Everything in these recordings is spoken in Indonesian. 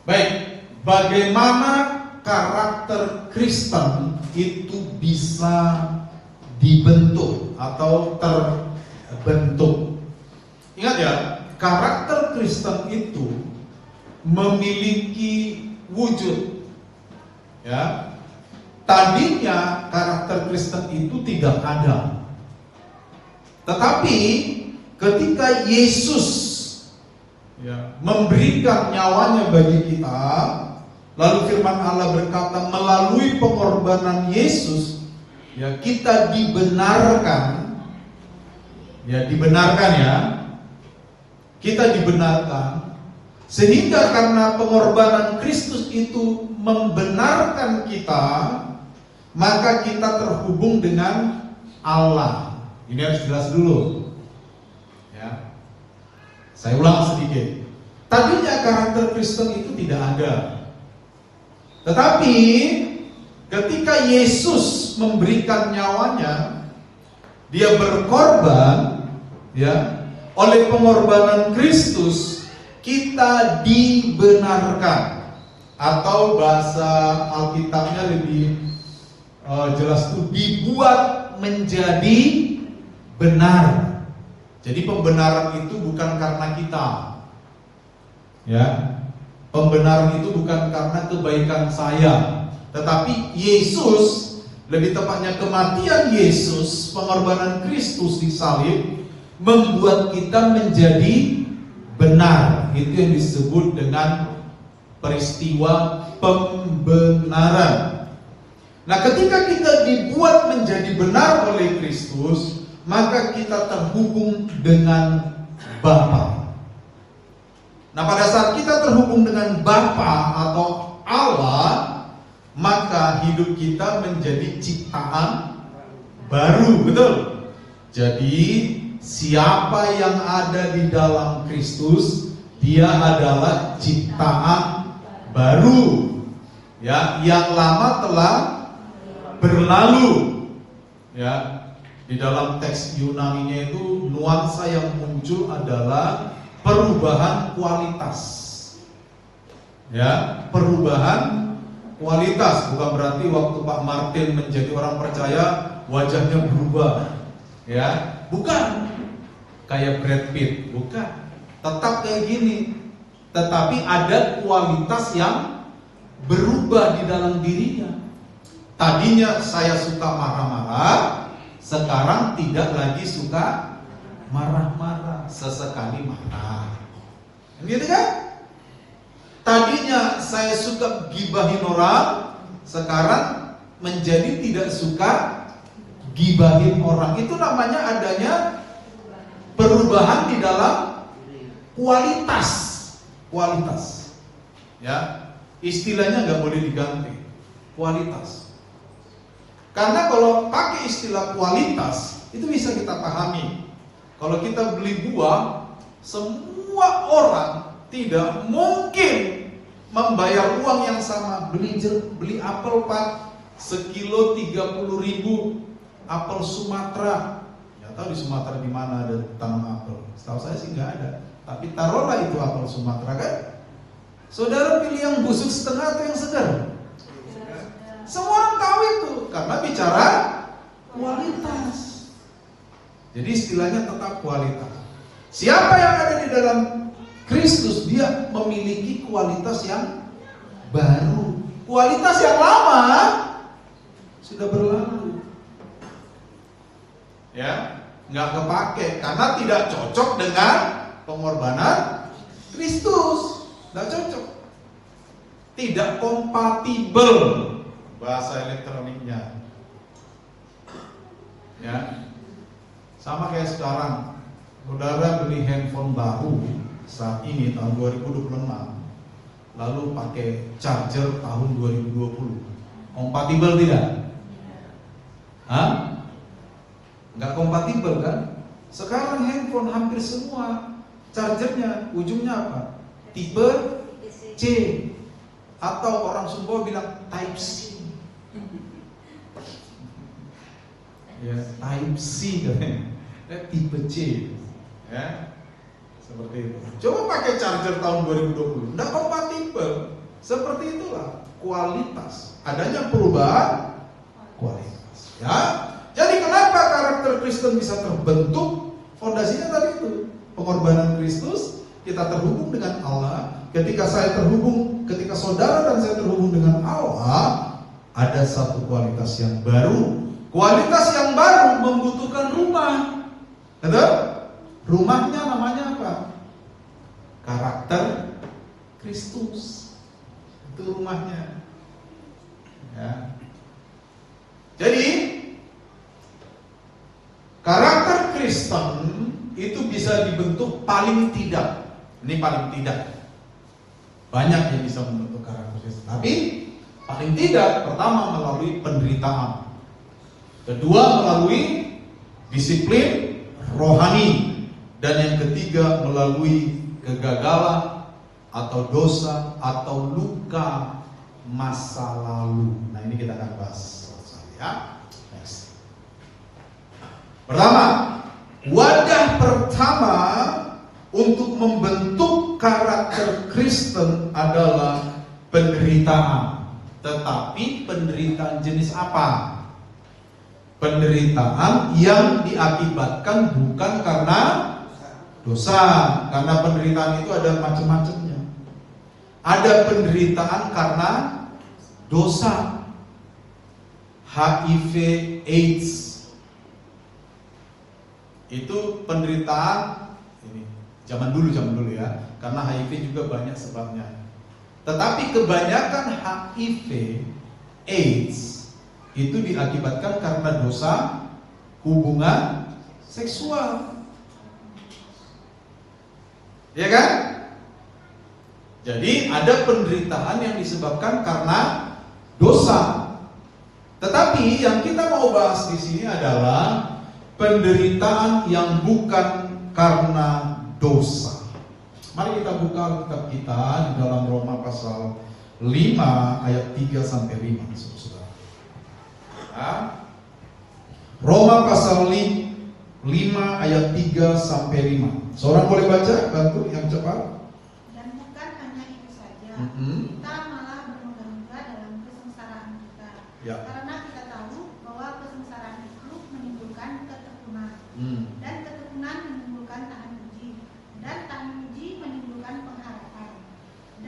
Baik, bagaimana karakter Kristen itu bisa dibentuk atau terbentuk? Ingat ya, karakter Kristen itu memiliki wujud. Ya, tadinya karakter Kristen itu tidak ada, tetapi ketika Yesus memberikan nyawanya bagi kita, lalu firman Allah berkata melalui pengorbanan Yesus, kita dibenarkan, kita dibenarkan, sehingga karena pengorbanan Kristus itu membenarkan kita, maka kita terhubung dengan Allah. Ini harus jelas dulu. Ya. Saya ulang sedikit. Tadinya karakter Kristen itu tidak ada. Tetapi ketika Yesus memberikan nyawanya, dia berkorban, oleh pengorbanan Kristus kita dibenarkan, atau bahasa Alkitabnya lebih jelas itu dibuat menjadi benar. Jadi pembenaran itu bukan karena kita, pembenaran itu bukan karena kebaikan saya, tetapi Yesus, lebih tepatnya kematian Yesus, pengorbanan Kristus di salib membuat kita menjadi benar. Itu yang disebut dengan peristiwa pembenaran. Nah, ketika kita dibuat menjadi benar oleh Kristus, maka kita terhubung dengan Bapa. Nah, pada saat kita terhubung dengan Bapa atau Allah, maka hidup kita menjadi ciptaan baru, betul? Jadi siapa yang ada di dalam Kristus, dia adalah ciptaan baru. Yang lama telah berlalu. Di dalam teks Yunaninya itu nuansa yang muncul adalah perubahan kualitas. Perubahan kualitas, bukan berarti waktu Pak Martin menjadi orang percaya wajahnya berubah. Bukan kayak Brad Pitt, bukan. Tetap kayak gini, tetapi ada kualitas yang berubah di dalam dirinya. Tadinya saya suka marah-marah, sekarang tidak lagi suka marah-marah, sesekali marah. Gitu kan? Tadinya saya suka gibahin orang, sekarang menjadi tidak suka gibahin orang. Itu namanya adanya perubahan di dalam kualitas. Istilahnya nggak boleh diganti, kualitas. Karena kalau pakai istilah kualitas, itu bisa kita pahami. Kalau kita beli buah, semua orang tidak mungkin membayar uang yang sama. Beli apel Pak, sekilo 30.000, apel Sumatera. Nggak tahu di Sumatera di mana ada tanam apel. Setahu saya sih nggak ada. Tapi taruhlah itu apel Sumatera kan. Saudara pilih yang busuk setengah atau yang segar? Semua orang tahu itu, karena bicara kualitas. Jadi istilahnya tetap kualitas. Siapa yang ada di dalam Kristus, dia memiliki kualitas yang baru. Kualitas yang lama sudah berlalu. Nggak kepake karena tidak cocok dengan pengorbanan Kristus. Nggak cocok. Tidak kompatibel bahasa elektroniknya. Sama kayak sekarang, saudara beli handphone baru saat ini tahun 2026, lalu pakai charger tahun 2020, kompatibel tidak? Nggak kompatibel kan? Sekarang handphone hampir semua chargernya ujungnya apa? Tipe C, atau orang Sumbawa bilang Type C. Type C katanya, tipe C. Seperti itu. Coba pakai charger tahun 2020, tidak kompatibel. Seperti itulah kualitas. Adanya perubahan kualitas. Ya. Jadi kenapa karakter Kristen bisa terbentuk? Fondasinya tadi itu, pengorbanan Kristus. Kita terhubung dengan Allah. Ketika saudara dan saya terhubung dengan Allah, ada satu kualitas yang baru. Kualitas yang baru membutuhkan rumah. Betul? Rumahnya namanya apa? Karakter Kristus. Itu rumahnya. Ya. Jadi karakter Kristen itu bisa dibentuk paling tidak. Ini paling tidak. Banyak yang bisa membentuk karakter Kristen. Tapi paling tidak, pertama melalui penderitaan. Kedua melalui disiplin rohani. Dan yang ketiga melalui kegagalan atau dosa atau luka masa lalu. Nah ini kita akan bahas ya. Next. Pertama, wadah pertama untuk membentuk karakter Kristen adalah penderitaan. Tetapi penderitaan jenis apa? Penderitaan yang diakibatkan bukan karena dosa. Karena penderitaan itu ada macam-macamnya. Ada penderitaan karena dosa. HIV, AIDS. Itu penderitaan ini zaman dulu ya. Karena HIV juga banyak sebabnya. Tetapi kebanyakan HIV, AIDS itu diakibatkan karena dosa hubungan seksual. Ya kan? Jadi ada penderitaan yang disebabkan karena dosa. Tetapi yang kita mau bahas di sini adalah penderitaan yang bukan karena dosa. Mari kita buka kitab kita di dalam Roma pasal 5 ayat 3 sampai 5, Saudara. Ya. Roma pasal 5 ayat 3 sampai 5. Seorang boleh baca, bantu yang cepat. Dan bukan hanya itu saja, kita malah bermegah-megah dalam kesengsaraan kita. Ya. Karena kita tahu bahwa kesengsaraan itu menimbulkan ketekunan, dan ketekunan menimbulkan tahan uji, dan tahan uji menimbulkan pengharapan,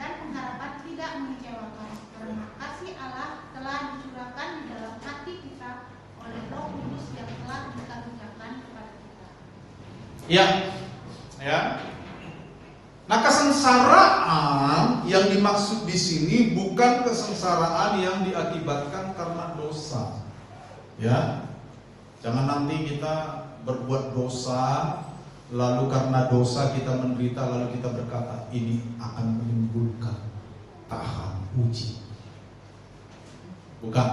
dan pengharapan tidak mengecewakan, karena kasih Allah telah dicurahkan di dalam hati kita oleh Roh Kudus yang telah dikaruniakan kepada kita. Ya. Ya. Nah, kesengsaraan yang dimaksud di sini bukan kesengsaraan yang diakibatkan karena dosa. Ya. Jangan nanti kita berbuat dosa, lalu karena dosa kita menderita, lalu kita berkata ini akan menimbulkan tahan uji. Bukan.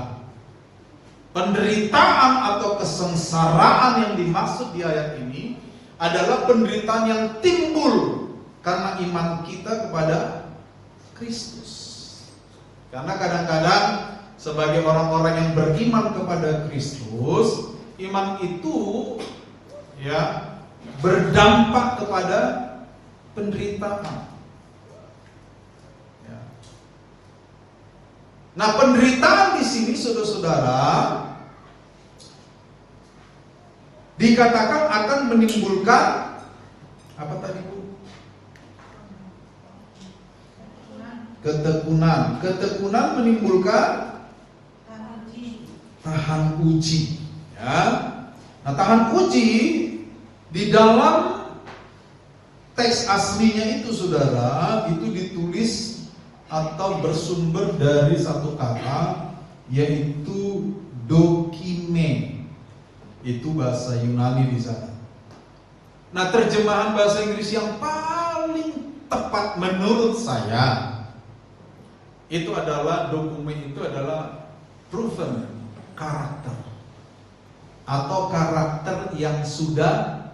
Penderitaan atau kesengsaraan yang dimaksud di ayat ini adalah penderitaan yang timbul karena iman kita kepada Kristus. Karena kadang-kadang sebagai orang-orang yang beriman kepada Kristus, iman itu ya berdampak kepada penderitaan. Ya. Nah, penderitaan di sini saudara-saudara dikatakan akan menimbulkan apa tadi Bu? Ketekunan. Ketekunan menimbulkan tahan uji. Ya. Nah, tahan uji di dalam teks aslinya itu saudara, itu ditulis atau bersumber dari satu kata yaitu dokime. Itu bahasa Yunani di sana. Nah, terjemahan bahasa Inggris yang paling tepat menurut saya itu adalah dokumen itu adalah proven karakter atau karakter yang sudah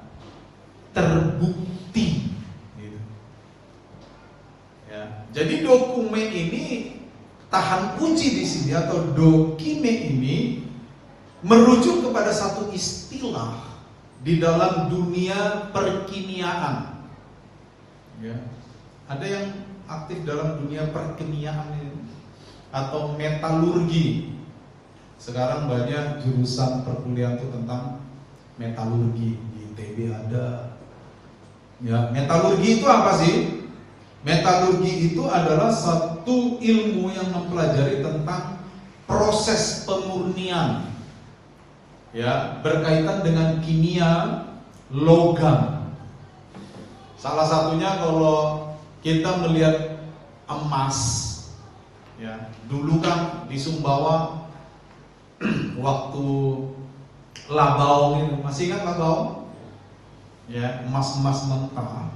terbukti. Gitu. Ya. Jadi dokumen ini tahan uji di sini atau dokime ini merujuk kepada satu istilah di dalam dunia perkimiaan. Ya. Ada yang aktif dalam dunia perkimiaan ini, atau metalurgi. Sekarang banyak jurusan perkuliahan itu tentang metalurgi. Di ITB ada. Ya, metalurgi itu apa sih? Metalurgi itu adalah satu ilmu yang mempelajari tentang proses pemurnian, ya, berkaitan dengan kimia logam. Salah satunya kalau kita melihat emas, ya, dulu kan di Sumbawa waktu Labaung itu, masih ingat Labaung? Ya, emas-emas mentah.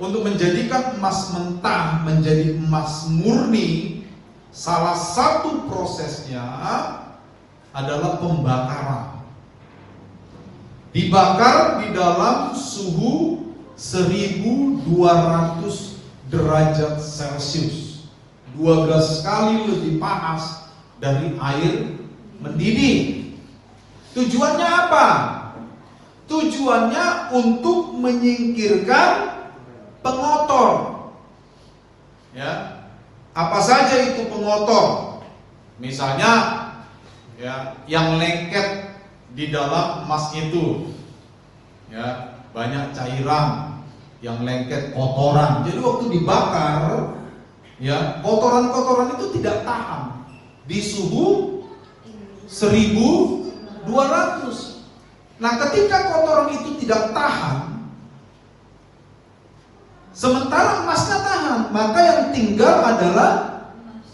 Untuk menjadikan emas mentah menjadi emas murni, salah satu prosesnya adalah pembakaran. Dibakar di dalam suhu 1200 derajat Celcius, 12 kali lebih panas dari air mendidih. Tujuannya apa? Tujuannya untuk menyingkirkan pengotor. Ya. Apa saja itu pengotor? Misalnya, ya, yang lengket di dalam emas itu, ya, banyak cairan yang lengket, kotoran. Jadi waktu dibakar, ya, kotoran-kotoran itu tidak tahan di suhu 1200. Nah, ketika kotoran itu tidak tahan, sementara emasnya tahan, maka yang tinggal adalah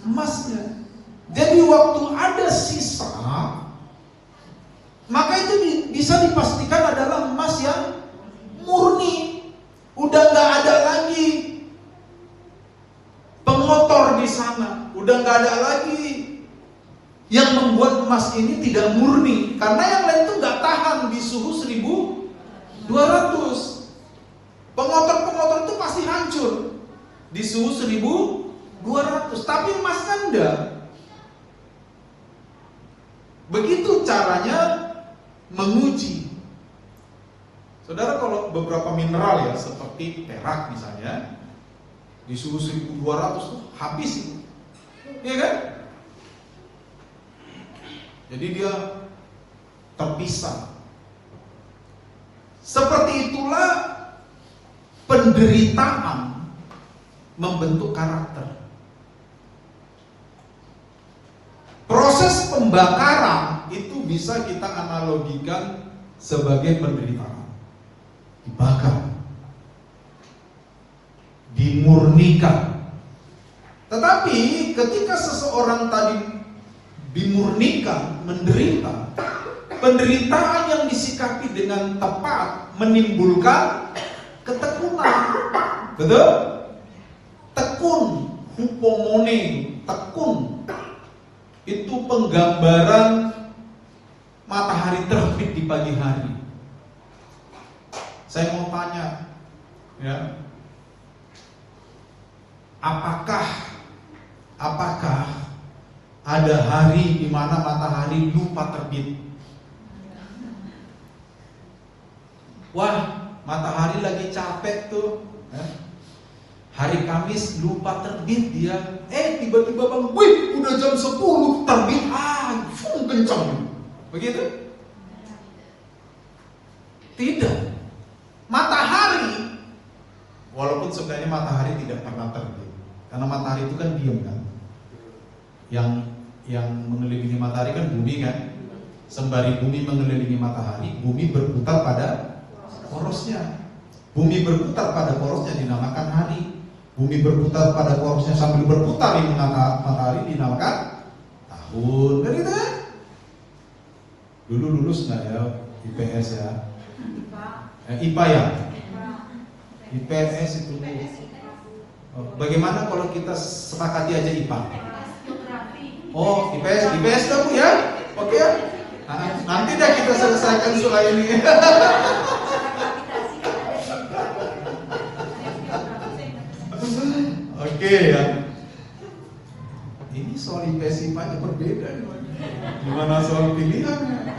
emasnya. Jadi waktu ada sisa, maka itu bisa dipastikan adalah emas yang murni. Udah nggak ada lagi pengotor di sana, udah nggak ada lagi yang membuat emas ini tidak murni, karena yang lain itu nggak tahan di suhu 1200. Pengotor-pengotor itu pasti hancur di suhu 1200, tapi emasnya enggak. Begitu caranya menguji. Saudara, kalau beberapa mineral, ya, seperti perak misalnya, di suhu 1200 tuh habis itu. Iya kan? Jadi dia terpisah. Seperti itulah penderitaan membentuk karakter. Proses pembakaran itu bisa kita analogikan sebagai penderitaan. Dibakar, dimurnikan. Tetapi ketika seseorang tadi dimurnikan, menderita, penderitaan yang disikapi dengan tepat menimbulkan ketekunan. Betul? Tekun, hupomone, tekun. Itu penggambaran matahari terbit di pagi hari. Saya mau tanya, ya, apakah ada hari di mana matahari lupa terbit? Wah, matahari lagi capek tuh, ya. Hari Kamis lupa terbit dia. Tiba-tiba bang, wih, udah jam 10 terbit, kencang. Begitu? Tidak. Matahari, walaupun sebenarnya matahari tidak pernah terbit, karena matahari itu kan diam kan. Yang mengelilingi matahari kan bumi kan. Sembari bumi mengelilingi matahari, bumi berputar pada porosnya. Bumi berputar pada porosnya dinamakan hari. Bumi berputar pada porosnya sambil berputar di matahari dinamakan tahun. Kan gitu kan? Dulu lulus nggak ya IPS ya? IPA ya? IPS itu. Bagaimana kalau kita sepakati aja IPA? Oh, IPS kamu ya? Oke ya? Nanti dah kita selesaikan soal ini. Oke ya. Ini soal IPS IPA-nya berbeda nih. Gimana soal pilihannya?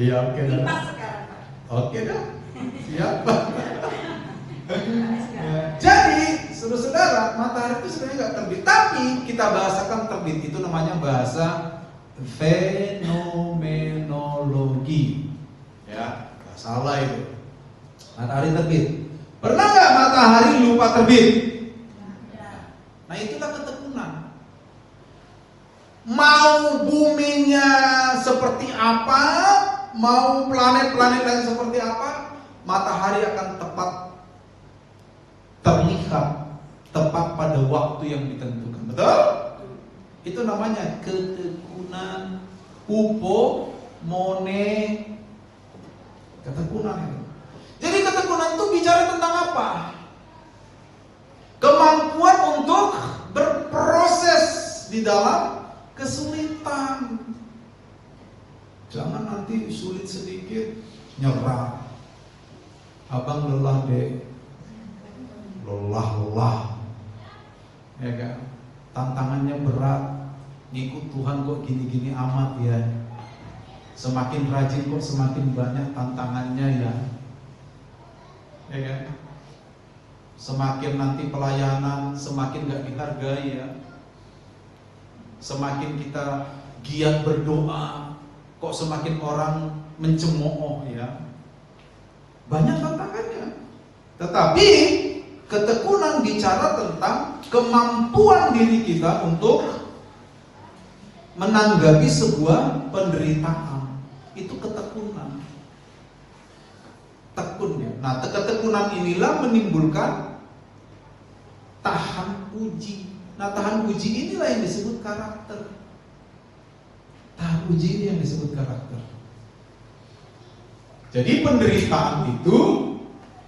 Iya, oke dah. Oke dah. Siapa? Jadi, saudara-saudara, matahari itu sebenarnya nggak terbit, tapi kita bahasakan terbit itu namanya bahasa fenomenologi. Ya, nggak salah itu. Matahari terbit. Pernah nggak matahari lupa terbit? Nah, itulah ketekunan. Mau buminya seperti apa, mau planet-planet lain seperti apa, matahari akan tepat terlihat tepat pada waktu yang ditentukan. Betul? Itu namanya ketekunan, upomone, ketekunan itu. Jadi ketekunan itu bicara tentang apa? Kemampuan untuk berproses di dalam kesulitan. Jangan nanti sulit sedikit nyerah. Abang lelah deh, lelah, ya kan? Tantangannya berat. Ngikut Tuhan kok gini-gini amat ya. Semakin rajin kok semakin banyak tantangannya ya. Ya kan? Semakin nanti pelayanan semakin gak dihargai ya. Semakin kita giat berdoa, kok semakin orang mencemooh ya. Banyak tantangannya. Tetapi ketekunan bicara tentang kemampuan diri kita untuk menanggapi sebuah penderitaan. Itu ketekunan. Tekun ya. Nah, ketekunan inilah menimbulkan tahan uji. Nah, tahan uji inilah yang disebut karakter. Tahan uji ini yang disebut karakter. Jadi penderitaan itu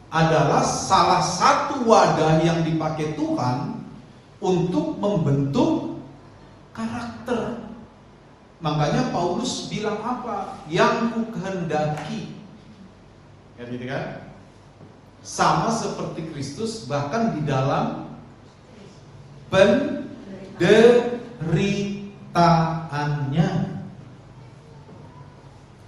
adalah salah satu wadah yang dipakai Tuhan untuk membentuk karakter. Makanya Paulus bilang apa? Yang kukehendaki. Ya gitu kan? Sama seperti Kristus, bahkan di dalam penderitaannya.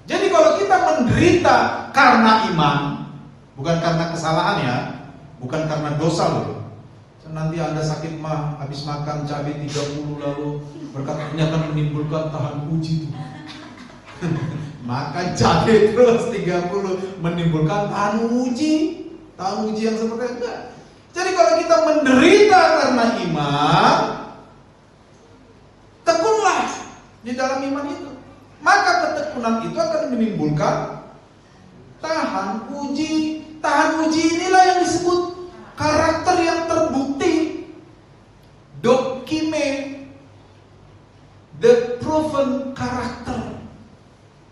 Jadi kalau kita menderita karena iman, bukan karena kesalahan ya, bukan karena dosa loh. Nanti Anda sakit mah, habis makan cabai 30 lalu berkata ini akan menimbulkan tahan uji. Makan cabai terus 30 menimbulkan tahan uji. Tahan uji yang seperti itu. Jadi kalau kita menderita karena iman, tekunlah di dalam iman itu. Maka ketekunan itu akan menimbulkan tahan uji. Tahan uji inilah yang disebut karakter yang terbukti. Dokime, the proven karakter.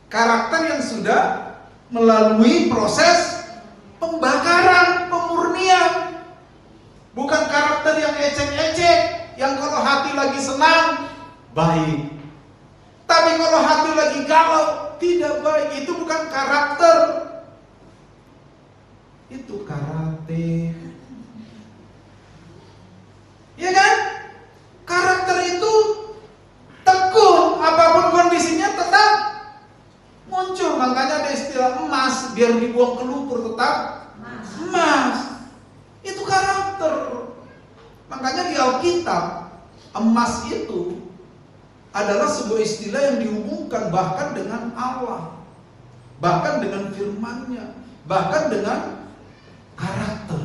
Karakter yang sudah melalui proses pembakaran, pemurnian. Bukan karakter yang ecek-ecek, yang kalau hati lagi senang, baik. Tapi kalau hati lagi galau, tidak baik. Itu bukan karakter. Itu karate. Ya kan? Karakter itu tekun, apapun kondisinya tetap muncul. Makanya ada istilah emas, biar dibuang ke lumpur tetap emas. Itu karakter. Makanya di Alkitab, emas itu adalah sebuah istilah yang dihubungkan bahkan dengan Allah, bahkan dengan firman-Nya, bahkan dengan karakter.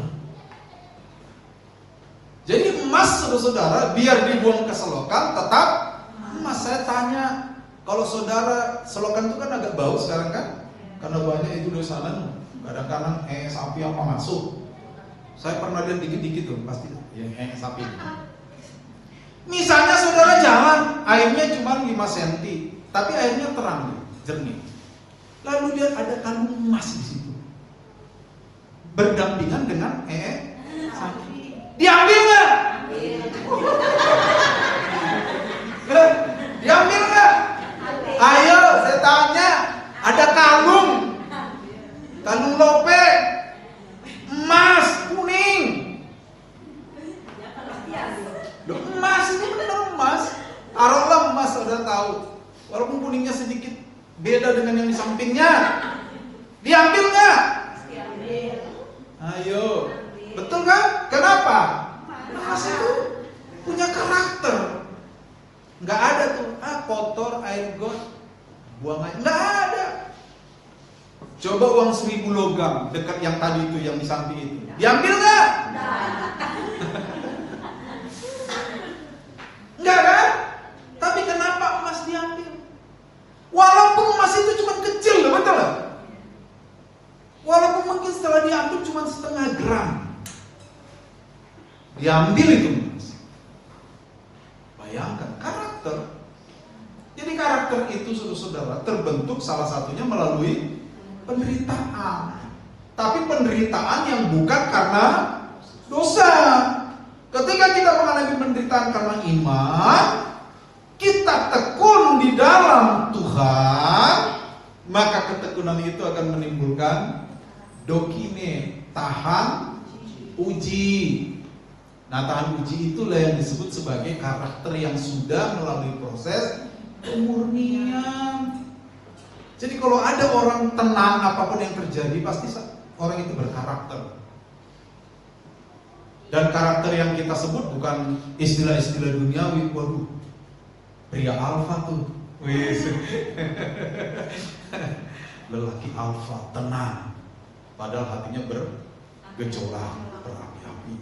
Jadi emas, saudara-saudara, biar dibuang ke selokan tetap emas. Saya tanya, kalau saudara, selokan itu kan agak bau sekarang kan, karena banyak itu dosanan. Kadang-kadang sapi apa masuk. Saya pernah lihat dikit-dikit tuh, pasti yang sapi. Misalnya saudara jalan, airnya cuma 5 cm, tapi airnya terang, jernih. Lalu lihat ada kalung emas di situ, berdampingan dengan sapi. Diambil nggak? Diambil nggak? Ayo, saya tanya. Ada kalung lope, emas kuning. Emas ini benar emas. Taruhlah emas, saudara tahu. Walaupun kuningnya sedikit beda dengan yang di sampingnya. Diambil nggak? Betul kan? Kenapa? Emas itu punya karakter. Nggak ada tuh, kotor, air got, buang aja. Nggak ada. Coba uang 1000 logam dekat yang tadi itu, yang di samping itu, diambil nggak? Nggak kan? Tapi kenapa emas diambil? Walaupun emas itu cuma kecil, betul nggak? Walaupun mungkin setelah diambil cuma setengah gram, diambil itu emas. Bayangkan karakter. Jadi karakter itu, saudara-saudara, terbentuk salah satunya melalui penderitaan. Tapi penderitaan yang bukan karena dosa. Ketika kita mengalami penderitaan karena iman, kita tekun di dalam Tuhan, maka ketekunan itu akan menimbulkan dokine, tahan uji. Nah, tahan uji itulah yang disebut sebagai karakter yang sudah melalui proses pemurnian. Jadi kalau ada orang tenang apapun yang terjadi, pasti orang itu berkarakter. Dan karakter yang kita sebut bukan istilah-istilah duniawi. Waduh, pria alfa tuh, lelaki alfa, tenang, padahal hatinya bergejolak, berapi-api.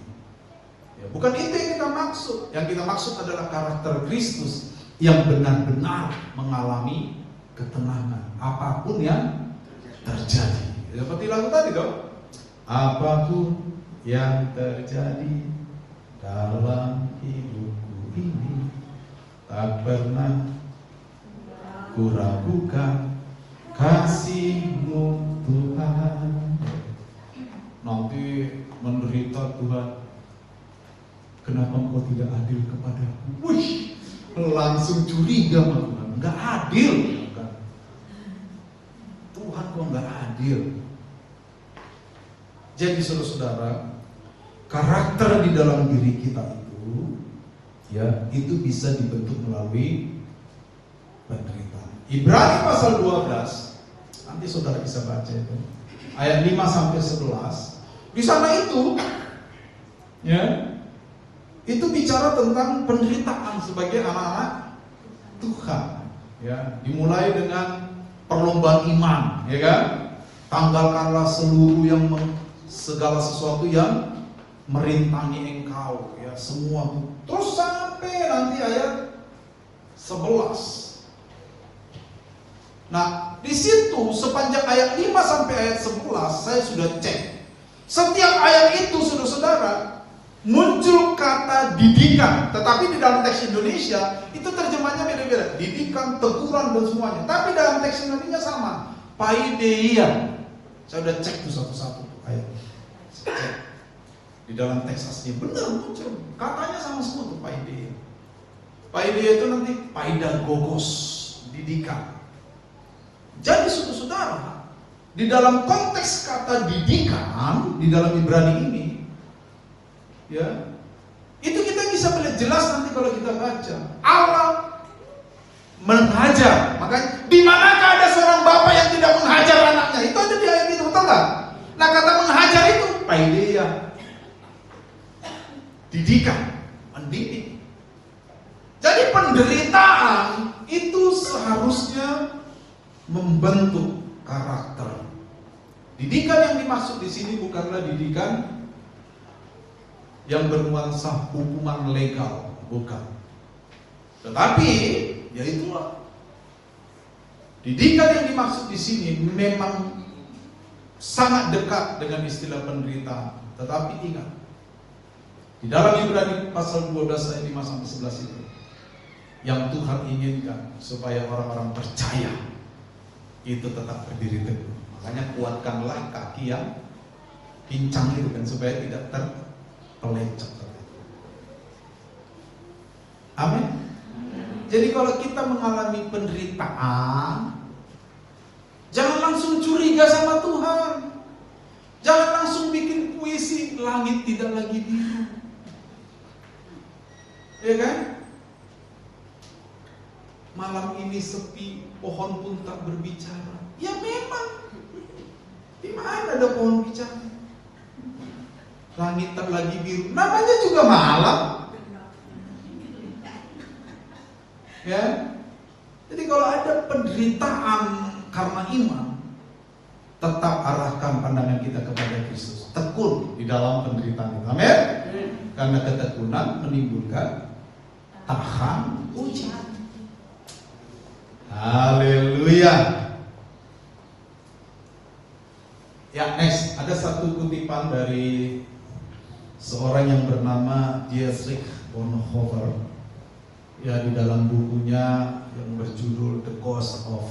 Ya, bukan itu yang kita maksud. Yang kita maksud adalah karakter Kristus yang benar-benar mengalami ketenangan apapun yang terjadi. Seperti lagu tadi dong. Apapun yang terjadi dalam hidupku ini, tak pernah kuragukan kasih-Mu Tuhan. Nanti menderita Tuhan, kenapa Engkau tidak adil kepadaku? Wih, langsung curiga sama Tuhan. Enggak adil, bukan? Tuhan kok enggak adil? Jadi saudara-saudara, karakter di dalam diri kita itu, ya, itu bisa dibentuk melalui penderitaan. Ibrani pasal 12, nanti saudara bisa baca itu, ayat 5 sampai 11. Di sana itu, ya, itu bicara tentang penderitaan sebagai anak-anak Tuhan. Ya, dimulai dengan perlombaan iman, ya kan? Tanggalkanlah segala sesuatu yang merintangi engkau, ya, semua. Terus sampai nanti ayat 11. Nah, di situ sepanjang ayat 5 sampai ayat 11 saya sudah cek. Setiap ayat itu, saudara-saudara, muncul kata didikan, tetapi di dalam teks Indonesia itu terjemahnya beda-beda. Didikan, teguran dan semuanya. Tapi dalam teks Indonesia sama, paideia. Saya udah cek tuh satu-satu tuh ayat. Cek. Di dalam teks asli benar muncul. Katanya sama semua tuh paideia. Paideia itu nanti paidagogos, didikan. Jadi saudara-saudara, di dalam konteks kata didikan di dalam Ibrani ini, ya, itu kita bisa melihat jelas nanti kalau kita baca. Allah menghajar. Makanya, di manakah ada seorang bapak yang tidak menghajar anaknya? Itu ada di ayat itu, betul nggak? Nah, kata menghajar itu paideia, didikan, mendidik. Jadi penderitaan itu seharusnya membentuk karakter. Didikan yang dimaksud di sini bukanlah didikan yang bernuansa hukuman legal, bukan. Tetapi, ya itulah. Didikan yang dimaksud di sini memang sangat dekat dengan istilah penderitaan. Tetapi ingat, di dalam Ibrani pasal 12 ayat 5 sampai 11 itu, yang Tuhan inginkan supaya orang-orang percaya itu tetap berdiri teguh. Makanya kuatkanlah kaki yang pincang itu kan, supaya tidak terpelecet. Amin. Jadi kalau kita mengalami penderitaan, jangan langsung curiga sama Tuhan. Jangan langsung bikin puisi langit tidak lagi biru. Ya kan? Malam ini sepi, pohon pun tak berbicara. Ya memang, di mana ada pohon bicara? langit lagi biru, namanya juga malam. Ya, jadi kalau ada penderitaan karena iman, tetap arahkan pandangan kita kepada Kristus. Tekun di dalam penderitaan itu. Amin. Karena ketekunan menimbulkan tahan uji. Haleluya. Ya, next, ada satu kutipan dari seorang yang bernama Dietrich Bonhoeffer. Ya, di dalam bukunya yang berjudul The Cost of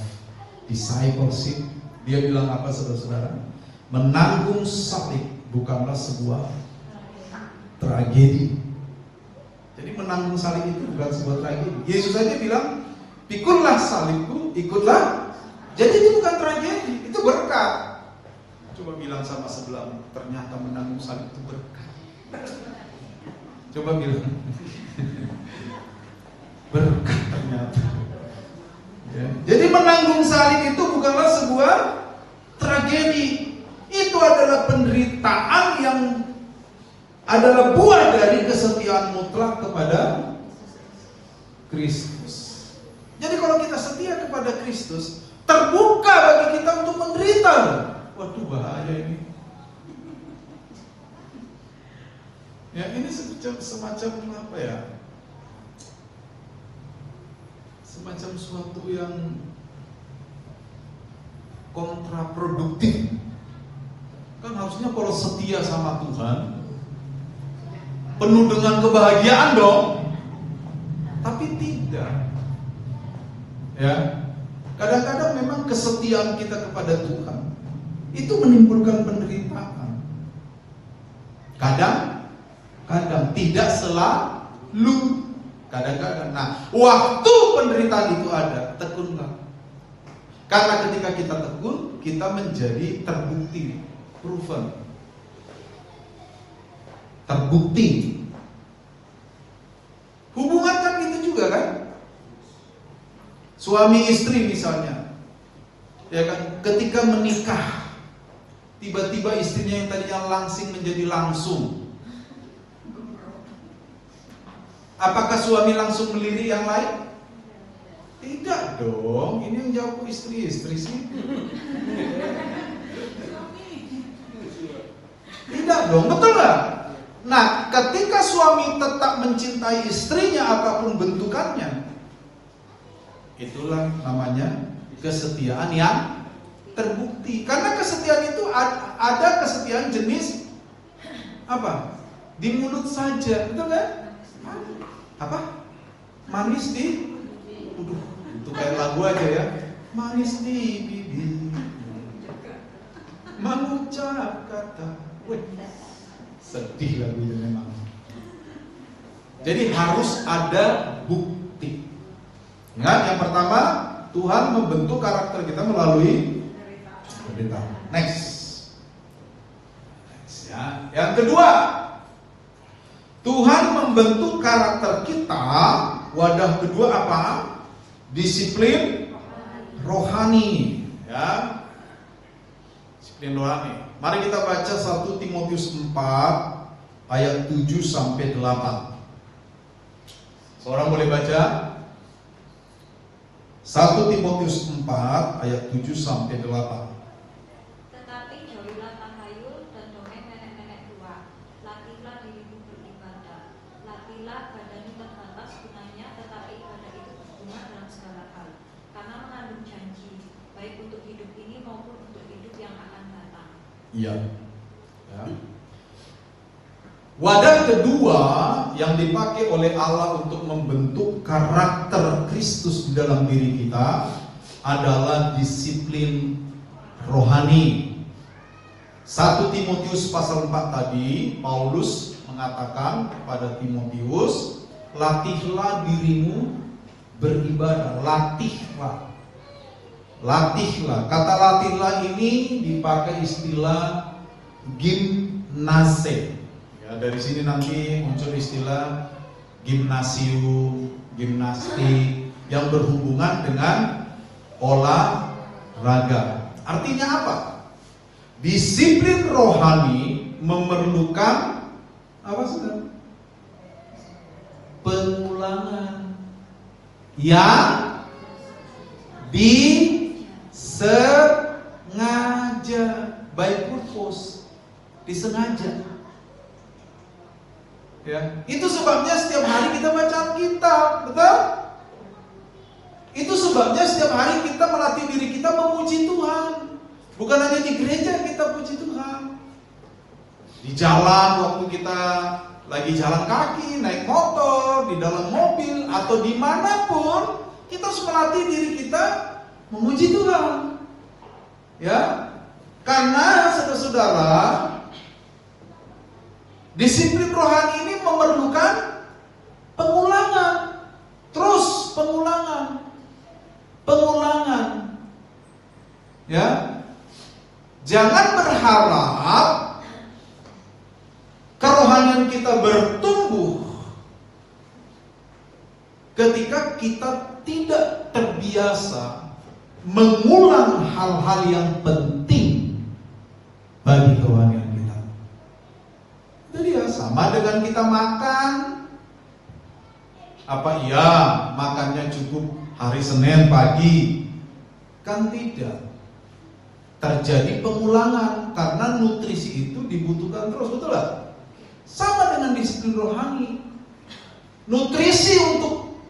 Discipleship, dia bilang apa, saudara-saudara? Menanggung salib bukanlah sebuah tragedi. Jadi menanggung salib itu bukan sebuah tragedi. Yesus saja bilang, "Pikullah salibku, ikutlah." Jadi itu bukan tragedi, itu berkat. Coba bilang sama sebelahmu, ternyata menanggung salib itu berkat. Coba bilang, berkat ternyata. Ya. Jadi menanggung salib itu bukanlah sebuah tragedi. Itu adalah penderitaan yang adalah buah dari kesetiaan mutlak kepada Kristus. Jadi kalau kita setia kepada Kristus, terbuka bagi kita untuk menderita. Waduh, bahaya ini. Ya, ini semacam apa ya? Semacam suatu yang kontraproduktif. Kan harusnya kalau setia sama Tuhan penuh dengan kebahagiaan dong. Tapi tidak. Ya. Kadang-kadang memang kesetiaan kita kepada Tuhan itu menimbulkan penderitaan. Kadang tidak selalu. Kadang-kadang. Nah, waktu penderitaan itu ada, tekunlah. Karena ketika kita tekun, kita menjadi terbukti, proven. Terbukti. Hubungan kan gitu juga kan? Suami istri misalnya. Ya kan, ketika menikah, tiba-tiba istrinya yang tadinya langsing menjadi langsung. Apakah suami langsung melirik yang lain? Tidak dong, ini yang jawab istri sih. Tidak dong, betul gak? Nah, ketika suami tetap mencintai istrinya apapun bentukannya, itulah namanya kesetiaan yang terbukti. Karena kesetiaan itu ada kesetiaan jenis apa? Di mulut saja, betul kan? Apa? Manis di, itu kayak lagu aja ya. Manis di bibir, mengucap kata. Sedih lagunya memang. Jadi harus ada bukti. Ingat, yang pertama, Tuhan membentuk karakter kita melalui penderitaan. Next ya. Yang kedua, Tuhan membentuk karakter kita. Wadah kedua apa? Disiplin rohani. Ya, disiplin rohani. Mari kita baca 1 Timotius 4 ayat 7 sampai 8. Seorang boleh baca? 1 Timotius 4 ayat 7 sampai 8. Tetapi jauhilah tahayul dan dongeng nenek-nenek tua. Latihlah dirimu beribadah. Latihlah badanmu terbatas gunanya, tetapi ibadah itu berguna dalam segala hal. Karena mengandung janji, baik untuk hidup ini maupun untuk hidup yang akan datang. Iya. Ya. Wadah kedua yang dipakai oleh Allah untuk membentuk karakter Kristus di dalam diri kita adalah disiplin rohani. 1 Timotius pasal 4 tadi, Paulus mengatakan kepada Timotius, latihlah dirimu beribadah. Latihlah. Kata latihlah ini dipakai istilah gimnase. Ya, dari sini nanti muncul istilah gimnasium, gimnastik yang berhubungan dengan olahraga. Artinya apa? Disiplin rohani memerlukan Apa saudara? Pengulangan yang disengaja, by purpose, disengaja. Ya, itu sebabnya setiap hari kita baca Alkitab, betul? Itu sebabnya setiap hari kita melatih diri kita memuji Tuhan. Bukan hanya di gereja kita puji Tuhan. Di jalan waktu kita lagi jalan kaki, naik motor, di dalam mobil, atau dimanapun, kita harus melatih diri kita memuji Tuhan. Ya, karena saudara-saudara, disiplin rohani ini memerlukan pengulangan, terus pengulangan. Ya, jangan berharap kerohanian kita bertumbuh ketika kita tidak terbiasa mengulang hal-hal yang penting bagi kerohanian kita. Jadi ya sama dengan kita makan. Apa iya makannya cukup hari Senin pagi? Kan tidak. Terjadi pengulangan karena nutrisi itu dibutuhkan terus, betul lah? Sama dengan disiplin rohani. Nutrisi untuk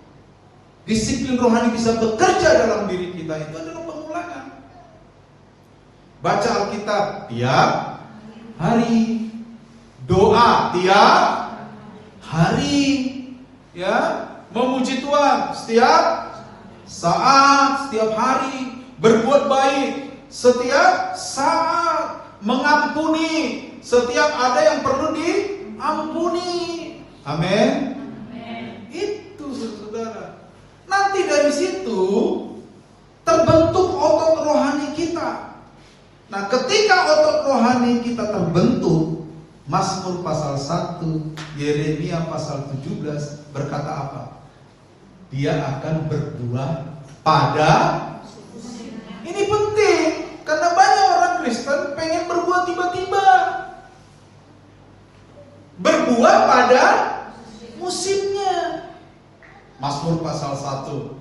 disiplin rohani bisa bekerja dalam diri kita itu adalah pengulangan. Baca Alkitab tiap hari, doa tiap hari, ya, memuji Tuhan setiap saat, setiap hari, berbuat baik setiap saat, mengampuni setiap ada yang perlu diampuni. Amin. Itu saudara. Nanti dari situ terbentuk otot rohani kita. Nah, ketika otot rohani kita terbentuk, Mazmur pasal 1, Yeremia pasal 17 berkata apa? Dia akan berbuah pada. Ini penting karena banyak orang Kristen pengen berbuah tiba-tiba. Berbuah pada musimnya. Mazmur pasal 1,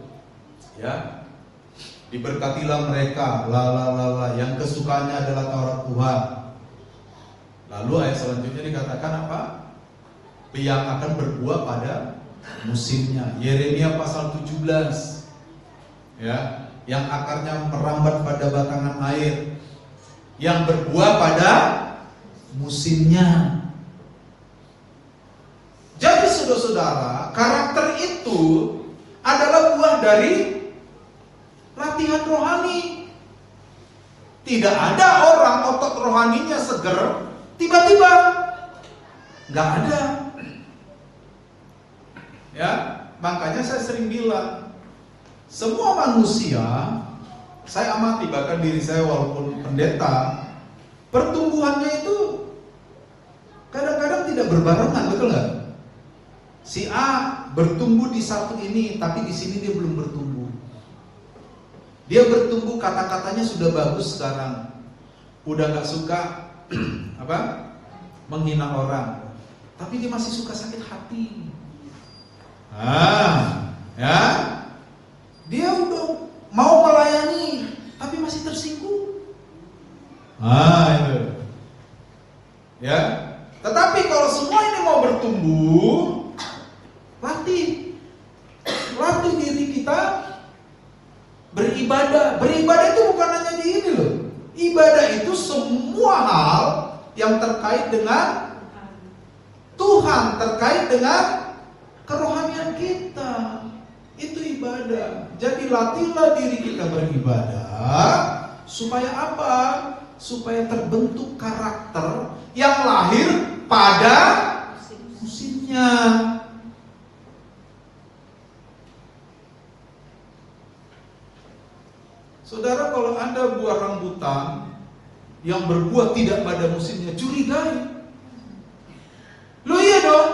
ya, diberkatilah mereka yang kesukaannya adalah Taurat Tuhan. Lalu ayat selanjutnya dikatakan apa? Yang akan berbuah pada musimnya. Yeremia pasal 17, ya, yang akarnya merambat pada batangan air, yang berbuah pada musimnya. Jadi saudara-saudara, karakter itu adalah buah dari latihan rohani. Tidak ada orang otot rohaninya seger tiba-tiba, nggak ada. Ya, makanya saya sering bilang, semua manusia, saya amati bahkan diri saya walaupun pendeta, pertumbuhannya itu kadang-kadang tidak berbarengan, betul nggak? Si A bertumbuh di satu ini, tapi di sini dia belum bertumbuh. Dia bertumbuh, kata-katanya sudah bagus sekarang, udah nggak suka apa? Menghina orang, tapi dia masih suka sakit hati. Ya, dia udah mau melayani, tapi masih tersinggung. Itu. Ya, tetapi kalau semua ini mau bertumbuh, latih diri kita beribadah. Beribadah itu bukan hanya di ini loh. Ibadah itu semua hal yang terkait dengan Tuhan, terkait dengan kerohanian kita. Itu ibadah. Jadi latihlah diri kita beribadah supaya apa? Supaya terbentuk karakter yang lahir pada musimnya. Saudara, kalau Anda buah rambutan yang berbuah tidak pada musimnya, curigai. Loh iya dong.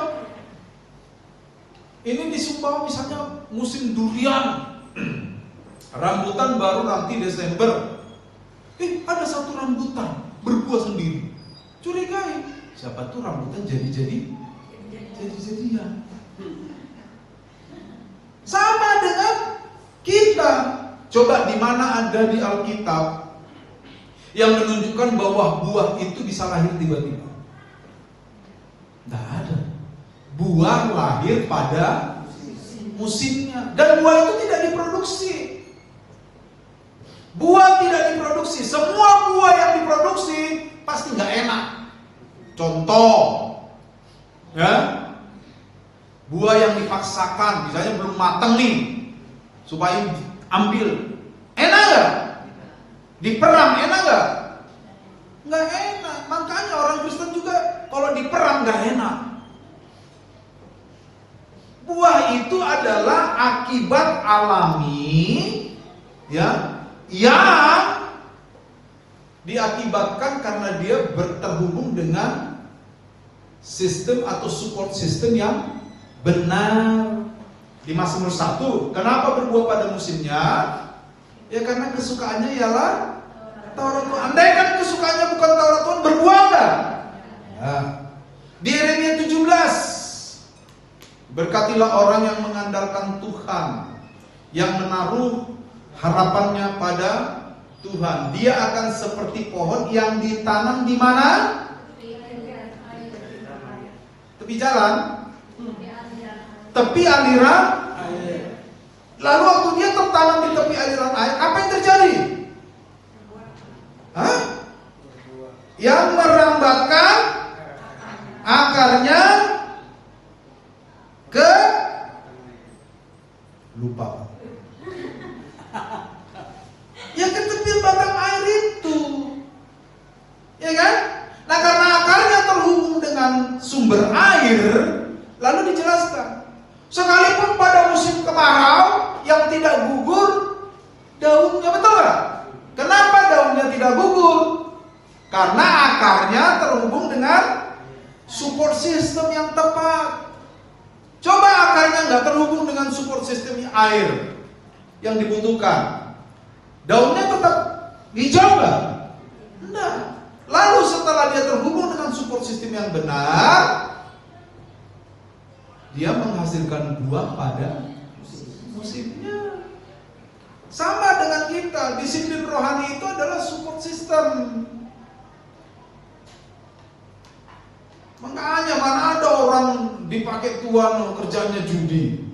Ini di Sumbawa misalnya musim durian, rambutan baru nanti Desember. Ada satu rambutan berbuah sendiri. Curigai. Siapa tuh rambutan jadi jadi-jadian. Sama dengan kita. Coba di mana ada di Alkitab yang menunjukkan bahwa buah itu bisa lahir tiba-tiba? Tidak ada. Buah lahir pada musimnya. Dan buah itu tidak diproduksi. Buah tidak diproduksi. Semua buah yang diproduksi pasti nggak enak. Contoh, ya, buah yang dipaksakan, misalnya belum matang nih, supaya ambil, enak nggak? Diperam enak nggak? Nggak enak. Makanya orang Kristen juga kalau diperam nggak enak. Buah itu adalah akibat alami, ya, yang diakibatkan karena dia terhubung dengan sistem atau support system yang benar. Di Mazmur 1, kenapa berbuah pada musimnya? Ya karena kesukaannya ialah Taurat Tuhan. Andai kan kesukaannya bukan Taurat Tuhan, berbuah enggak? Ya. Di Yeremia 17, berkatilah orang yang mengandalkan Tuhan, yang menaruh harapannya pada Tuhan. Dia akan seperti pohon yang ditanam di mana? Tepi jalan, tepi aliran air. Lalu waktu dia tertanam di tepi aliran air, apa yang terjadi? Hah? Yang merambatkan akarnya ke lupa. Ya ke tepi batang air itu, ya kan? Nah karena akarnya terhubung dengan sumber air, lalu dijelaskan, sekalipun pada musim kemarau yang tidak gugur daunnya, betul nggak? Kenapa daunnya tidak gugur? Karena akarnya terhubung dengan support system yang tepat. Coba akarnya nggak terhubung dengan support system air yang dibutuhkan, daunnya tetap hijau nggak? Enggak. Lalu setelah dia terhubung dengan support system yang benar, dia menghasilkan buah pada musimnya. Sama dengan kita, disiplin rohani itu adalah support system. Makanya mana ada orang dipakai Tuhan kerjanya judi.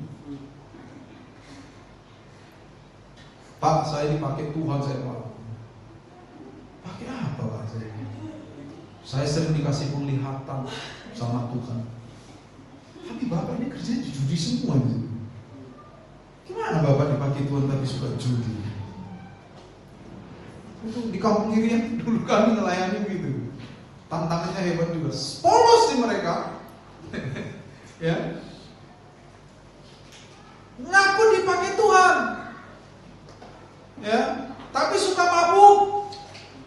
Pak, saya dipakai Tuhan, saya Pak. Pakai apa Pak saya? Saya sering dikasih penglihatan sama Tuhan. Tapi Bapak ini kerjanya judi semua gitu. Gimana Bapak dipakai Tuhan tapi suka judi? Itu di kampung Irian dulu kami melayani begitu. Tantangannya hebat juga. Polos sih mereka. Ya. Ngaku dipakai Tuhan. Ya, tapi suka mabuk.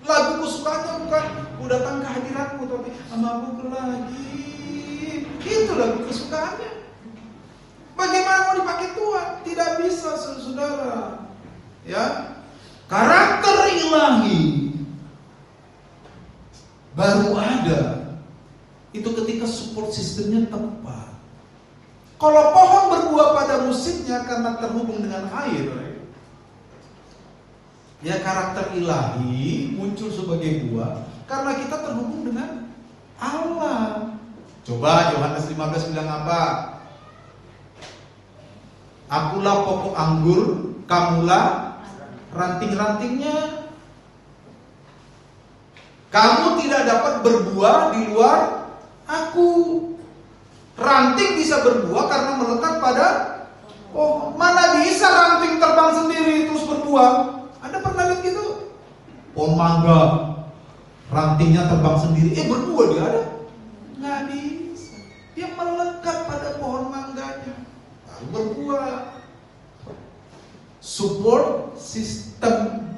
Lagu kesukaannya bukan "Ku datang ke hadiratmu", tapi mabuk lagi. Itu lagu kesukaannya. Bagaimana mau dipakai Tuhan? Tidak bisa, saudara. Ya, karakter ilahi baru ada itu ketika support sistemnya tepat. Kalau pohon berbuah pada musimnya karena terhubung dengan air, ya karakter ilahi muncul sebagai buah karena kita terhubung dengan Allah. Coba Yohanes 15 bilang apa? Akulah pokok anggur, kamulah ranting-rantingnya. Kamu tidak dapat berbuah di luar aku. Ranting bisa berbuah karena melekat pada pohon. Mana bisa ranting terbang sendiri terus berbuah? Anda pernah lihat gitu? Pohon mangga, rantingnya terbang sendiri, berbuah dia ada? Nggak bisa. Dia melekat pada pohon mangganya, lalu berbuah. Support system.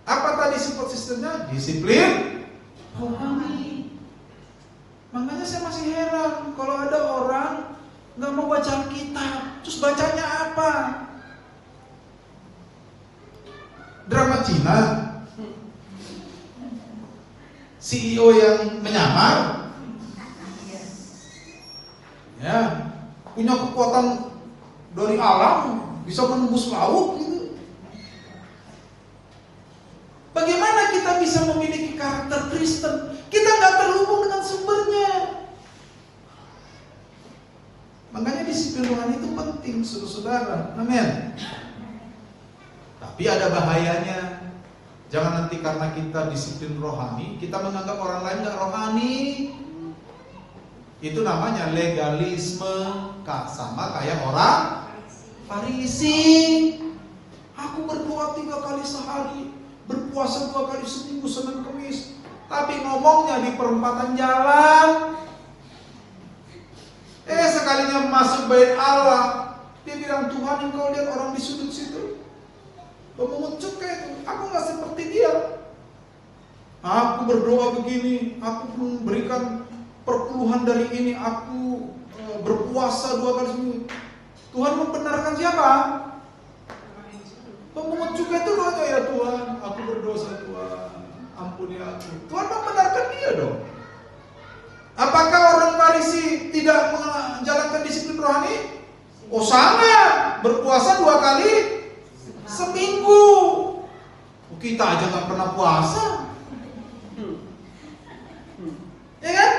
Apa tadi support sistemnya? Disiplin rohani. Makanya saya masih heran kalau ada orang nggak mau baca Alkitab, terus bacanya apa? Drama Cina, CEO yang menyamar, Ya, punya kekuatan dari alam, bisa menembus laut gitu. Bagaimana kita bisa memiliki karakter Kristen? Kita nggak terhubung dengan sumbernya. Makanya disiplin rohani itu penting, saudara-saudara. Amin. Tapi ada bahayanya. Jangan nanti karena kita disiplin rohani, kita menganggap orang lain nggak rohani. Itu namanya legalisme, sama kayak orang Farisi. Aku berdoa 3 kali sehari, berpuasa 2 kali seminggu, Senin Kamis, tapi ngomongnya di perempatan jalan. Sekalinya masuk bait Allah, dia bilang, Tuhan, engkau lihat orang di sudut situ, pemungut cukai itu, aku nggak seperti dia. Aku berdoa begini, aku memberikan perpuluhan dari ini, aku berpuasa 2 kali seminggu. Tuhan membenarkan siapa? Pemungut cukai itu doa, ya Tuhan, aku berdosa Tuhan, ampuni aku. Tuhan membenarkan dia dong. Apakah orang Farisi tidak menjalankan disiplin rohani? Oh sangat, berpuasa 2 kali seminggu. Kita aja nggak pernah puasa, ya kan?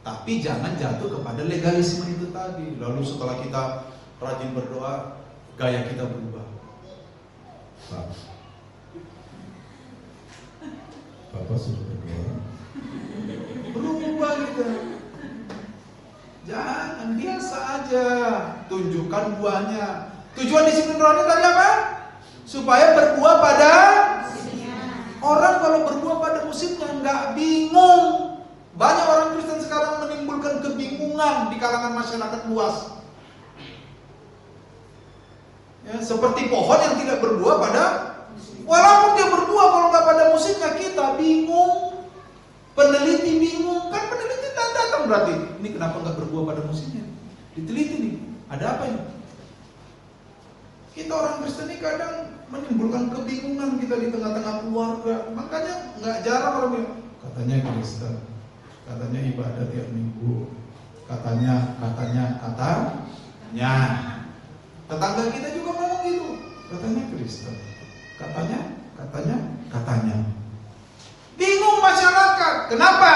Tapi jangan jatuh kepada legalisme itu tadi. Lalu setelah kita rajin berdoa, gaya kita berubah. Bapak sudah berdoa, berubah gitu. Jangan, biasa aja. Tunjukkan buahnya. Tujuan disiplin rohani tadi apa? Supaya berbuah pada musimnya. Orang kalau berbuah pada musimnya nggak bingung. Banyak orang Kristen sekarang menimbulkan kebingungan di kalangan masyarakat luas. Ya, seperti pohon yang tidak berbuah pada, walaupun dia berbuah kalau nggak pada musimnya, kita bingung. Peneliti bingung, kan peneliti datang berarti ini kenapa nggak berbuah pada musimnya? Diteliti nih, ada apa ini? Kita orang Kristen ini kadang menimbulkan kebingungan kita di tengah-tengah keluarga. Makanya nggak jarang orang bilang, katanya Kristen, katanya ibadah tiap minggu, katanya. Tetangga kita juga ngomong gitu, katanya Kristen, katanya. Bingung masyarakat. Kenapa?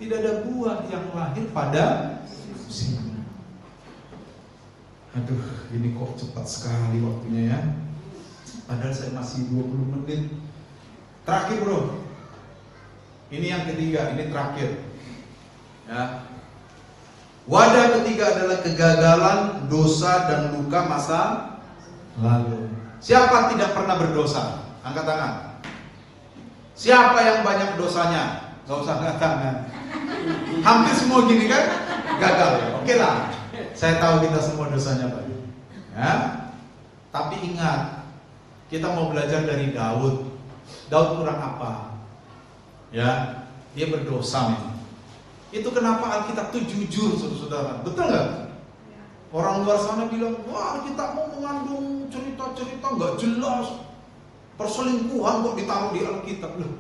Tidak ada buah yang lahir pada musimnya. Aduh, ini kok cepat sekali waktunya ya. Padahal saya masih 20 menit. Terakhir bro. Ini yang ketiga, ini terakhir. Ya. Wadah ketiga adalah kegagalan, dosa dan luka masa lalu. Siapa tidak pernah berdosa? Angkat tangan. Siapa yang banyak dosanya? Gak usah angkat tangan. Hampir semua gini kan? Gagal ya? Oke lah. Saya tahu kita semua dosanya banyak. Ya? Tapi ingat, kita mau belajar dari Daud. Daud kurang apa? Ya, dia berdosa memang. Itu kenapa Alkitab itu jujur, saudara-saudara. Betul nggak? Orang luar sana bilang, wah Alkitab mau mengandung cerita-cerita nggak jelas. Perselingkuhan kok ditaruh di Alkitab loh.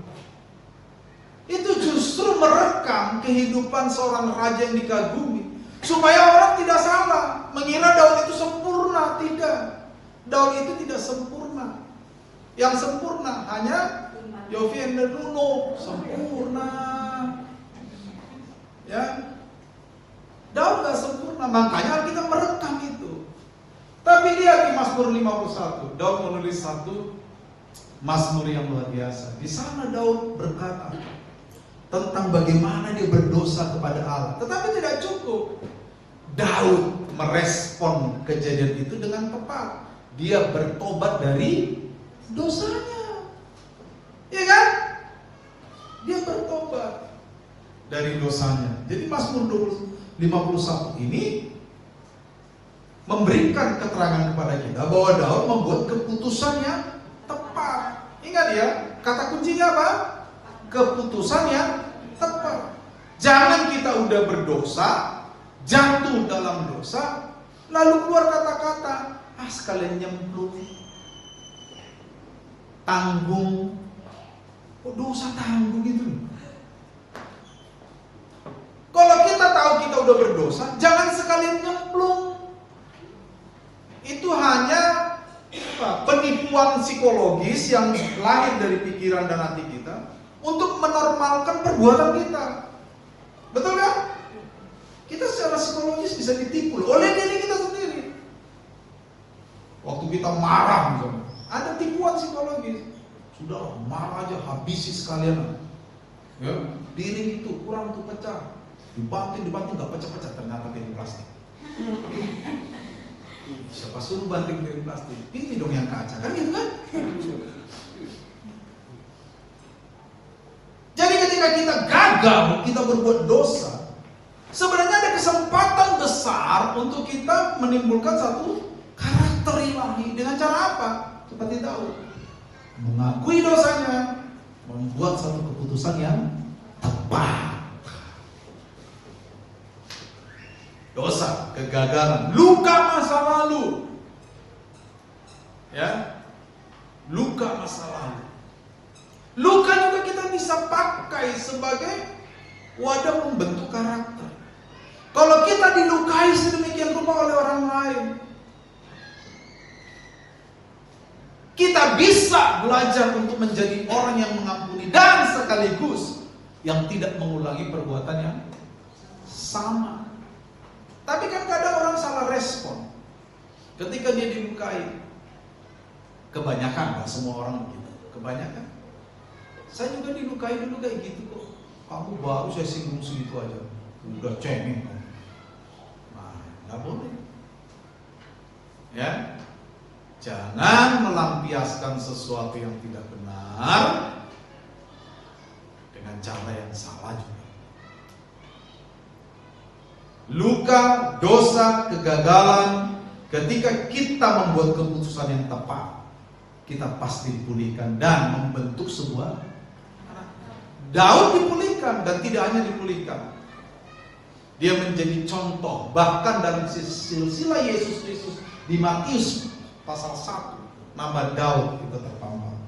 Itu justru merekam kehidupan seorang raja yang dikagumi, supaya orang tidak salah mengira Daud itu sempurna. Tidak, Daud itu tidak sempurna. Yang sempurna hanya Yofi and Nuno, sempurna. Ya, Daud gak sempurna, makanya kita merekam itu. Tapi lihat di Mazmur 51, Daud menulis satu Mazmur yang luar biasa. Di sana Daud berkata tentang bagaimana dia berdosa kepada Allah. Tetapi tidak cukup. Daud merespon kejadian itu dengan tepat. Dia bertobat dari dosanya. Iya kan? Dia bertobat dari dosanya. Jadi Mazmur 51 ini memberikan keterangan kepada kita bahwa Daud membuat keputusan yang tepat. Ingat ya, kata kuncinya apa? Keputusan yang tepat. Jangan kita udah berdosa, jatuh dalam dosa, lalu keluar kata-kata, sekalian nyemplung, tanggung. Kok dosa tanggung gitu? Kalau kita tahu kita udah berdosa, dosa, jangan sekalian nyemplung. Itu hanya penipuan psikologis yang lahir dari pikiran dan hati kita untuk menormalkan perbuatan kita. Betul kan? Kita secara psikologis bisa ditipu oleh diri kita sendiri. Waktu kita marah misalnya, ada tipuan psikologis. Sudah marah aja, habisi sekalian. Ya, diri itu kurang tuh pecah. Dibanting nggak pecah-pecah, ternyata piring plastik. Siapa suruh banting piring plastik? Ini dong yang kaca, kan gitu kan? Jadi ketika kita gagal, kita berbuat dosa, sebenarnya ada kesempatan besar untuk kita menimbulkan satu karakter ilahi. Dengan cara apa? Seperti tahu, mengakui dosanya, membuat satu keputusan yang tepat. Dosa, kegagalan, luka masa lalu, ya, luka masa lalu. Luka juga kita bisa pakai sebagai wadah membentuk karakter. Kalau kita dilukai sedemikian rupa oleh orang lain, kita bisa belajar untuk menjadi orang yang mengampuni dan sekaligus yang tidak mengulangi perbuatan yang sama. Tapi kan kadang orang salah respon ketika dia dilukai. Kebanyakan, gak semua orang begitu. Kebanyakan. Saya juga dilukai dulu kayak gitu kok. Kamu baru saya singgung segitu aja, udah cengeng. Nah, gak boleh. Ya, jangan melampiaskan sesuatu yang tidak benar dengan cara yang salah juga. Luka, dosa, kegagalan, ketika kita membuat keputusan yang tepat, kita pasti dipulihkan dan membentuk sebuah karakter. Daud dipulihkan dan tidak hanya dipulihkan, dia menjadi contoh. Bahkan dalam silsilah Yesus Kristus di Matius pasal 1, nama Daud kita terpampang.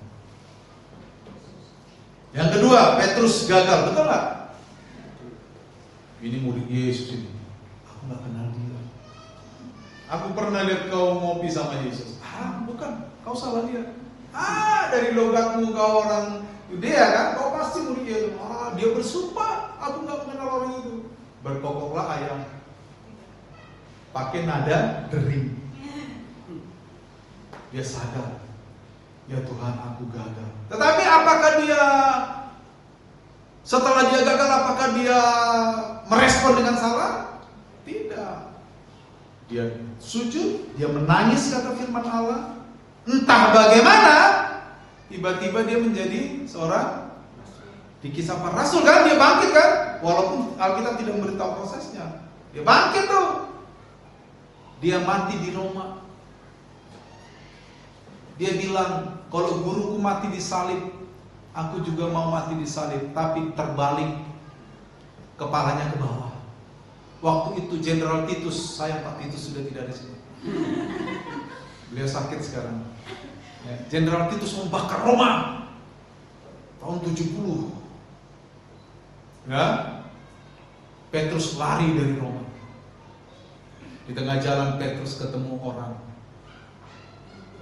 Yang kedua, Petrus gagal, betul nggak? Ini murid Yesus ini. Aku nggak kenal dia. Aku pernah lihat kau ngopi sama Yesus. Bukan, kau salah lihat. Dari logatmu kau orang Yudea kan? Kau pasti murid Yesus. Dia bersumpah, aku nggak mengenal orang itu. Berkokoklah ayam. Pakai nada dering. Dia sadar, ya Tuhan, aku gagal. Tetapi apakah dia, setelah dia gagal, apakah dia merespon dengan salah? Tidak. Dia sujud, dia menangis kata firman Allah. Entah bagaimana, tiba-tiba dia menjadi seorang di Kisah Para Rasul kan, dia bangkit kan, walaupun Alkitab tidak memberitahu prosesnya. Dia bangkit tuh. Dia mati di Roma. Dia bilang, kalau guruku mati di salib, aku juga mau mati di salib, tapi terbalik, kepalanya ke bawah. Waktu itu Jenderal Titus, sayang Pak Titus sudah tidak ada di sini. Beliau sakit sekarang. Jenderal Titus membakar Roma tahun 70. Ya, Petrus lari dari Roma. Di tengah jalan Petrus ketemu orang.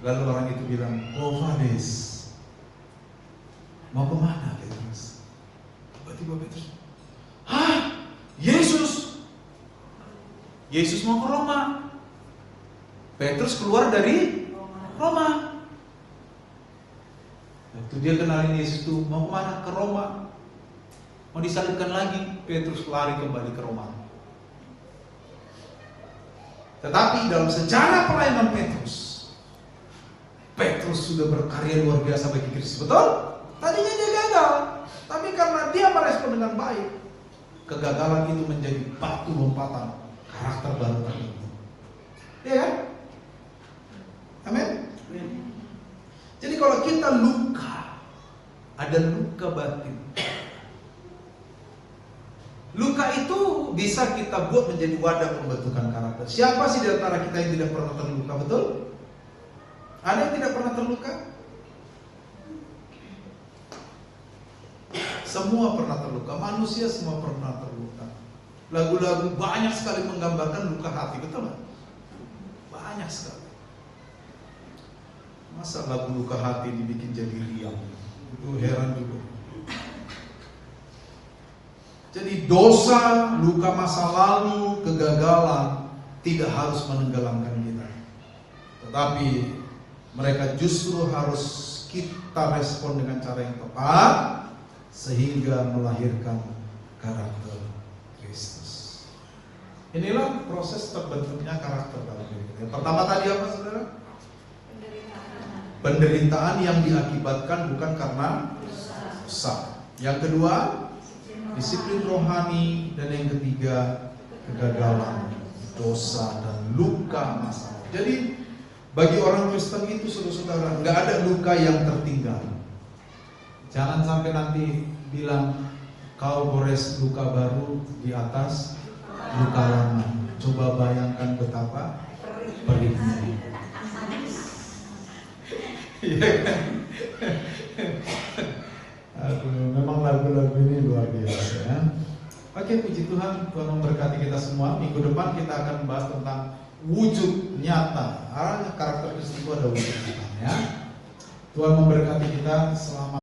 Lalu orang itu bilang, Fades, mau kemana Petrus? Tiba-tiba Petrus, Yesus mau ke Roma. Petrus keluar dari Roma. Waktu dia kenalin Yesus itu, mau kemana? Ke Roma. Mau disalibkan lagi. Petrus lari kembali ke Roma. Tetapi dalam sejarah pelayanan Petrus sudah berkarya luar biasa bagi Kristus. Betul? Tadinya dia gagal, tapi karena dia merespon dengan baik, kegagalan itu menjadi batu lompatan karakter baru terbentuk. Ya kan? Amin. Jadi kalau kita luka, ada luka batin. Luka itu bisa kita buat menjadi wadah pembentukan karakter. Siapa sih di antara kita yang tidak pernah terluka? Betul? Ada yang tidak pernah terluka? Semua pernah terluka. Manusia semua pernah terluka. lagu-lagu banyak sekali menggambarkan luka hati, betul nggak? Banyak sekali. Masa lagu luka hati dibikin jadi riang? Itu heran juga. Jadi dosa, luka masa lalu, kegagalan tidak harus menenggelamkan kita. Tetapi mereka justru harus kita respon dengan cara yang tepat sehingga melahirkan karakter Kristus. Inilah proses terbentuknya karakter dalam diri kita. Yang pertama tadi apa, saudara? Penderitaan yang diakibatkan bukan karena dosa. Yang kedua, disiplin rohani. Dan yang ketiga, kegagalan, dosa, dan luka masa lalu. Jadi bagi orang Kristen itu, saudara-saudara, nggak ada luka yang tertinggal. Jangan sampai nanti bilang kau gores luka baru di atas luka lama. Coba bayangkan betapa perihnya. Iya kan? Aduh, memang lagu-lagu ini luar biasa ya. Oke, puji Tuhan, Tuhan memberkati kita semua. Minggu depan kita akan membahas tentang wujud nyata. Karakter Kristus itu ada wujud nyata ya. Tuhan memberkati kita selama